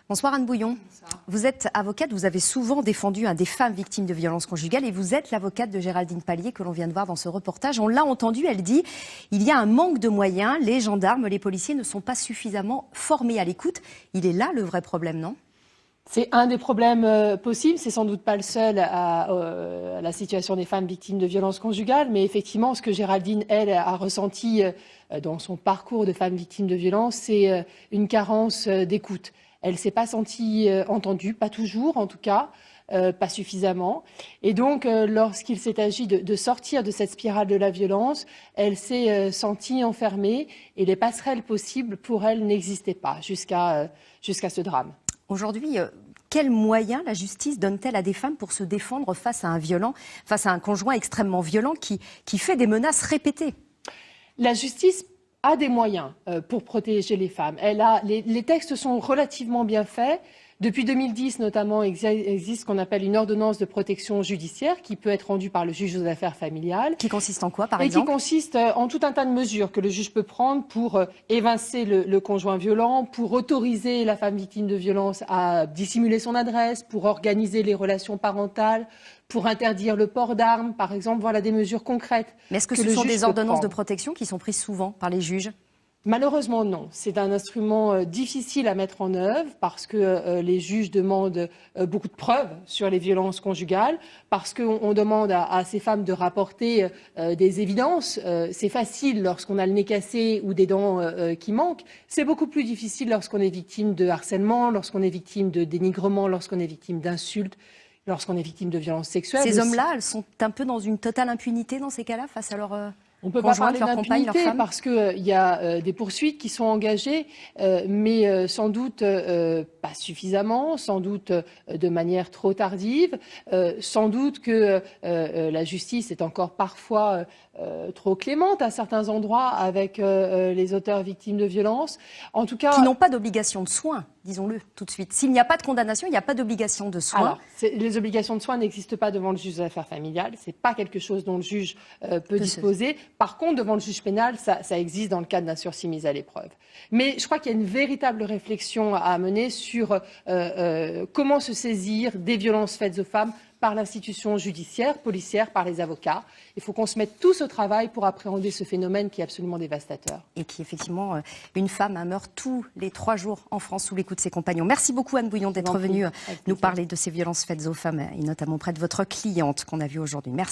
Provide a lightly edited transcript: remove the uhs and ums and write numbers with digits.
Bonsoir Anne Bouillon. Bonsoir. Vous êtes avocate, vous avez souvent défendu des femmes victimes de violences conjugales et vous êtes l'avocate de Géraldine Pallier que l'on vient de voir dans ce reportage. On l'a entendu, elle dit il y a un manque de moyens, les gendarmes, les policiers ne sont pas suffisamment formés à l'écoute. Il est là le vrai problème, non ? C'est un des problèmes possibles, c'est sans doute pas le seul à la situation des femmes victimes de violences conjugales, mais effectivement ce que Géraldine, elle, a ressenti dans son parcours de femme victime de violences, c'est une carence d'écoute. Elle ne s'est pas sentie entendue, pas toujours en tout cas, pas suffisamment. Et donc, lorsqu'il s'est agi de sortir de cette spirale de la violence, elle s'est sentie enfermée et les passerelles possibles pour elle n'existaient pas jusqu'à ce drame. Aujourd'hui, quels moyens la justice donne-t-elle à des femmes pour se défendre face à un violent, face à un conjoint extrêmement violent qui fait des menaces répétées ? La justice a des moyens pour protéger les femmes. Les textes sont relativement bien faits. Depuis 2010, notamment, existe ce qu'on appelle une ordonnance de protection judiciaire qui peut être rendue par le juge aux affaires familiales. Qui consiste en quoi, par exemple ? Qui consiste en tout un tas de mesures que le juge peut prendre pour évincer le conjoint violent, pour autoriser la femme victime de violence à dissimuler son adresse, pour organiser les relations parentales, pour interdire le port d'armes, par exemple. Voilà des mesures concrètes. Mais est-ce que ce sont des ordonnances de protection qui sont prises souvent par les juges ? Malheureusement, non. C'est un instrument difficile à mettre en œuvre parce que les juges demandent beaucoup de preuves sur les violences conjugales, parce qu'on demande à ces femmes de rapporter des évidences. C'est facile lorsqu'on a le nez cassé ou des dents qui manquent. C'est beaucoup plus difficile lorsqu'on est victime de harcèlement, lorsqu'on est victime de dénigrement, lorsqu'on est victime d'insultes, lorsqu'on est victime de violences sexuelles. Ces hommes-là, elles sont un peu dans une totale impunité dans ces cas-là face à leur... On ne peut pas parler d'impunité parce qu'il y a des poursuites qui sont engagées, mais sans doute pas suffisamment, sans doute de manière trop tardive, sans doute que la justice est encore parfois trop clémente à certains endroits avec les auteurs victimes de violences. En tout cas, qui n'ont pas d'obligation de soins, disons-le tout de suite. S'il n'y a pas de condamnation, il n'y a pas d'obligation de soins. Alors, les obligations de soins n'existent pas devant le juge des affaires familiales. C'est pas quelque chose dont le juge peut disposer. Par contre, devant le juge pénal, ça existe dans le cadre d'un sursis mis à l'épreuve. Mais je crois qu'il y a une véritable réflexion à mener sur comment se saisir des violences faites aux femmes par l'institution judiciaire, policière, par les avocats. Il faut qu'on se mette tous au travail pour appréhender ce phénomène qui est absolument dévastateur. Et qui, effectivement, une femme meurt tous les 3 jours en France sous les coups de ses compagnons. Merci beaucoup Anne Bouillon d'être venue nous parler de ces violences faites aux femmes, et notamment auprès de votre cliente qu'on a vue aujourd'hui. Merci.